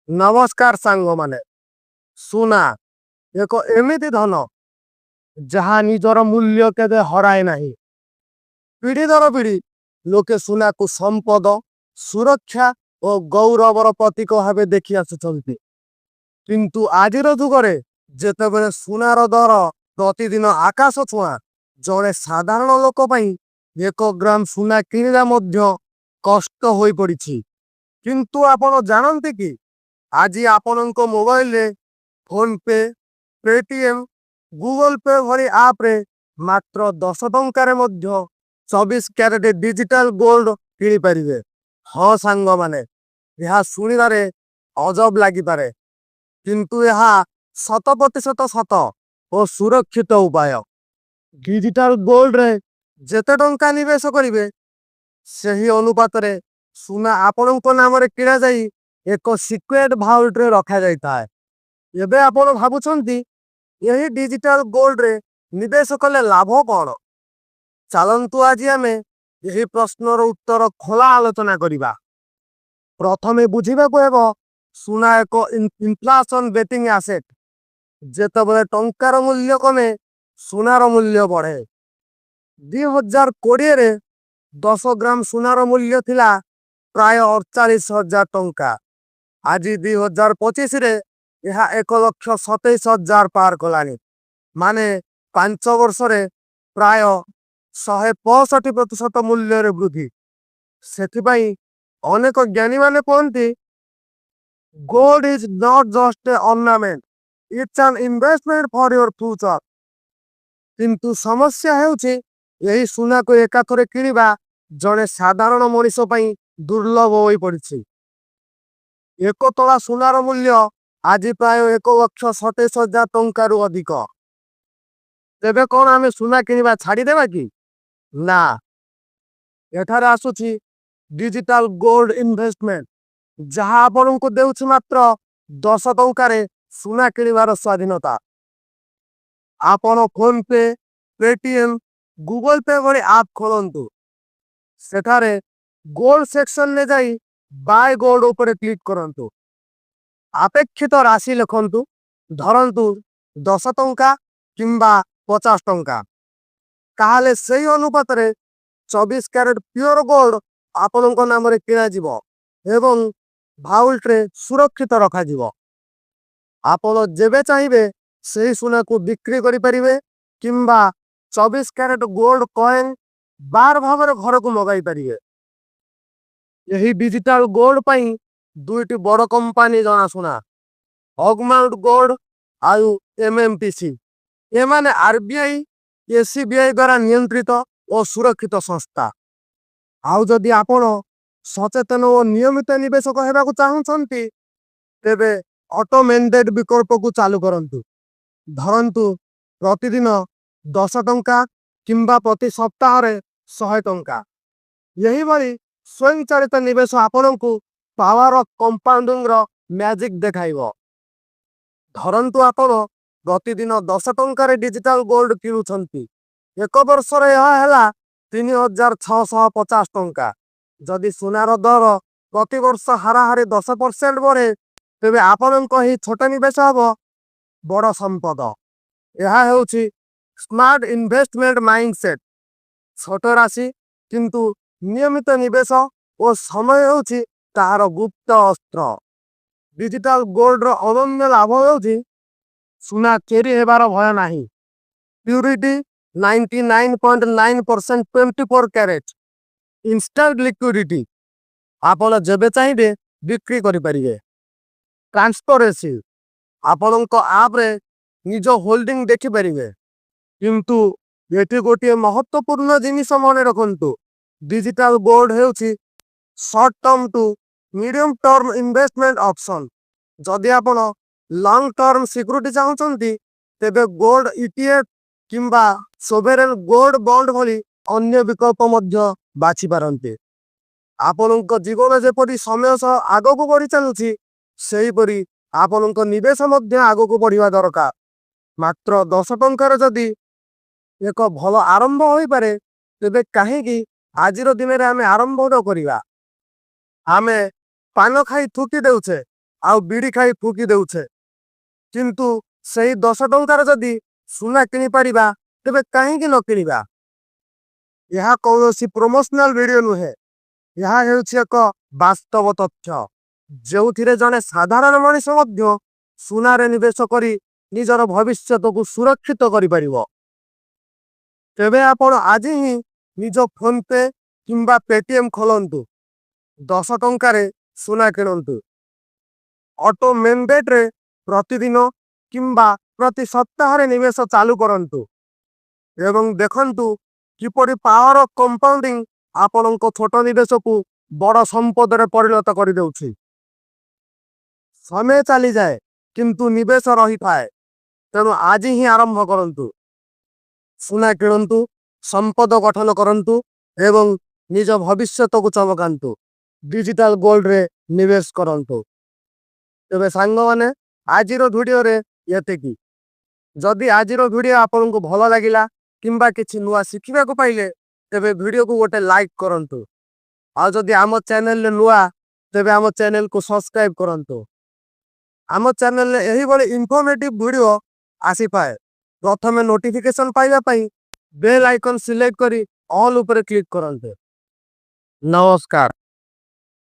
नमस्कार सांग माने सुना एक एमिति धन जहा निजर मूल्य केदे हराए नाही। पीढ़ी दर पीढ़ी लोके सुना को संपद सुरक्षा और गौरवर प्रतीक भाव देखि आसुचंती। किंतु आजिर जुगरे जेतेबेले सुनार दर प्रतिदिन आकाश छुआ जड़े साधारण लोक पई 1 ग्राम सुना किणिबा मध्य कष्ट होई पड़िछि। किंतु आपण जानते कि आज आपणक मोबाइल रे फोन पे पेटीएम गूगल पे भरी आप रे मात्र 10 टंकार मध्य 24 कैरेट डिजिटल गोल्ड किणी परिबे। हाँ सांग माने यह सुनिबारे अजब लागि पारे किंतु यह 100% सत और सुरक्षित उपाय। डिजिटल गोल्ड रे जेते टंका निवेश करिवे सही अनुपात रे सुना आपणक नाम रे किणा जाई एक सिक्रेट भाउल्ट रे रखा जाता है। एबे आपण भाबुछंती यही डिजिटल गोल्ड रे निवेश कले लाभ कौन? चलंतु आज आमे यही प्रश्नर उत्तर खोला आलोचना करिबा। प्रथमे बुझिबा को हेबो सुना एक इन्फ्लेशन बेटिंग एसेट। जेतेबेले टंकार मूल्य कमे सुनार मूल्य बढ़े। 2020 रे 10 ग्राम सुनार मूल्य थिला प्राय 48,000 टंका। आज 2025 रे यह 1,27,000 पार कलानी। माने 5 वर्ष रे प्राय 165% मूल्य रे वृद्धि। सेथिबाई अनेक ज्ञानी माने कहते gold is not just a ornament it's an investment for your future. किंतु समस्या हेउछि यही सुना को एकाथरे किनिबा जने साधारण मनुष्य पई दुर्लभ होई पड़िछि। 1 तोला सुनार मूल्य आज प्राय 1,27,000 टंकार अधिक। तेबे कौन आमे सुना किनिबा छाड़ी देबा कि? ना, एठारे आसुछि डिजिटल गोल्ड इन्वेस्टमेंट जहा आपन को देउछि मात्र 10 टंकारे सुना किनिबार स्वाधीनता। आपन फोन पे पेटीएम गूगल पे भली आप खोलंतु सेठारे गोल्ड सेक्शन ले जाई बाय गोल्ड ऊपर क्लिक करंतु अपेक्षित राशि लिखंतु धरंतु 10 टंका किंबा 50 टंका ताहले सही अनुपात रे 24 कैरेट प्योर गोल्ड आपनक नाम रे किना जिवो एवं भाउल्ट रे सुरक्षित रखा जिवो। आपण जेबे चाहिए सही सुना को बिक्री करि परिबे किंबा 24 कैरेट गोल्ड कॉइन बार भावर घर को मगाई परिबे। यही डिजिटल गोल्ड पई दुईटी बड़ कंपनी जना सुना ऑगमाउंट गोल्ड आयु एमएमटीसी ए माने आरबीआई एसीबीआई द्वारा नियंत्रित और सुरक्षित संस्था। आउ जदि आपण सचेतन और नियमित निवेशक हेबाकु चाहुछंती तेबे ऑटोमेटेड विकल्प को चालू करंतु धरंतु प्रतिदिन 10 टंका किंबा प्रति सप्ताह रे 100 टंका। यही भली स्वयं चालित निवेश आपण को पावर ऑफ कंपाउंडिंग रो मैजिक देखाइबो। धरंतु आपण प्रतिदिन 10 टंका डिजिटल गोल्ड किणुछंती 1 वर्ष रे यह हैला 3,650 टंका। जदि सुनार दर प्रति वर्ष हाराहारी 10% बढ़े तेबे आपन को ही छोट निवेश हबो बड़ संपद। यह हेउछि स्मार्ट इन्वेस्टमेंट माइंडसेट। छोट राशि किंतु नियमित निवेश और समय हेउछि तार गुप्त अस्त्र। डिजिटल गोल्ड रो अनन्य लाभ हेउछि सुना चोरी हेबार भय नाही। प्यूरिटी 99.9% 24 कैरेट इंस्टेंट लिक्विडिटी आपण जेबे चाहिए बिक्री करि परिबे। ट्रांसपेरेंसी आपणक आप रे निज होल्डिंग देखि परिबे। किंतु एटी गोटे महत्वपूर्ण जिनिस मन रखंतु डिजिटल गोल्ड हेउछि short term to medium term investment option. जदि आपण लॉन्ग टर्म सिक्योरिटी चाहुचंती तेबे गोल्ड ईटीएफ किंबा सोवेरेन गोल्ड बॉन्ड भली अन्य विकल्प मध्य बाछि पारंते। आपणक जीवन जेपरि समय सह आगो को बढ़ी चलुछि सेही परि आपणक निवेश मध्य आगो को बढ़िवा दरकार। मात्र 10 टंकार जदि एक भल आरंभ होई पारे तेबे काहेकि आजिर दिन रे आमे आरंभ न करिवा। आमे पान खाई थुकी देउछे ଆଉ ବିଡ଼ି ଖାଇ ଫୁକି ଦେଉଛେ, କିନ୍ତୁ ସେଇ 10 ଟଙ୍କାର ଯଦି ସୁନା କିଣିପାରିବା ତେବେ କାହିଁକି ନ କିଣିବା? ଏହା କୌଣସି ପ୍ରମୋସନାଲ ଭିଡ଼ିଓ ନୁହେଁ, ଏହା ହେଉଛି ଏକ ବାସ୍ତବ ତଥ୍ୟ ଯେଉଁଥିରେ ଜଣେ ସାଧାରଣ ମଣିଷ ମଧ୍ୟ ସୁନାରେ ନିବେଶ କରି ନିଜର ଭବିଷ୍ୟତକୁ ସୁରକ୍ଷିତ କରିପାରିବ। ତେବେ ଆପଣ ଆଜି ହିଁ ନିଜ ଫୋନ ପେ କିମ୍ବା ପେଟିଏମ୍ ଖୋଲନ୍ତୁ, 10 ଟଙ୍କାରେ ସୁନା କିଣନ୍ତୁ, ଅଟୋ ମେମ୍ବେଟ୍ରେ ପ୍ରତିଦିନ କିମ୍ବା ପ୍ରତି ସପ୍ତାହରେ ନିବେଶ ଚାଲୁ କରନ୍ତୁ ଏବଂ ଦେଖନ୍ତୁ କିପରି ପାୱାର ଅଫ କମ୍ପାଉଣ୍ଡିଂ ଆପଣଙ୍କ ଛୋଟ ନିବେଶକୁ ବଡ଼ ସମ୍ପଦରେ ପରିଣତ କରିଦେଉଛି। ସମୟ ଚାଲିଯାଏ କିନ୍ତୁ ନିବେଶ ରହିଥାଏ, ତେଣୁ ଆଜି ହିଁ ଆରମ୍ଭ କରନ୍ତୁ। ସୁନା କିଣନ୍ତୁ, ସମ୍ପଦ ଗଠନ କରନ୍ତୁ ଏବଂ ନିଜ ଭବିଷ୍ୟତକୁ ଚମକାନ୍ତୁ। ଡିଜିଟାଲ ଗୋଲ୍ଡରେ ନିବେଶ କରନ୍ତୁ। ତେବେ ସାଙ୍ଗମାନେ, ଆଜିର ଭିଡ଼ିଓରେ ଏତିକି। ଯଦି ଆଜିର ଭିଡ଼ିଓ ଆପଣଙ୍କୁ ଭଲ ଲାଗିଲା କିମ୍ବା କିଛି ନୂଆ ଶିଖିବାକୁ ପାଇଲେ ତେବେ ଭିଡ଼ିଓକୁ ଗୋଟେ ଲାଇକ୍ କରନ୍ତୁ। ଆଉ ଯଦି ଆମ ଚ୍ୟାନେଲରେ ନୂଆ ତେବେ ଆମ ଚ୍ୟାନେଲକୁ ସବସ୍କ୍ରାଇବ କରନ୍ତୁ। ଆମ ଚ୍ୟାନେଲରେ ଏହିଭଳି ଇନଫର୍ମେଟିଭ ଭିଡ଼ିଓ ଆସିଥାଏ। ପ୍ରଥମେ ନୋଟିଫିକେସନ ପାଇବା ପାଇଁ ବେଲ୍ ଆଇକନ୍ ସିଲେକ୍ଟ କରି ଅଲ୍ ଉପରେ କ୍ଲିକ୍ କରନ୍ତୁ। ନମସ୍କାର।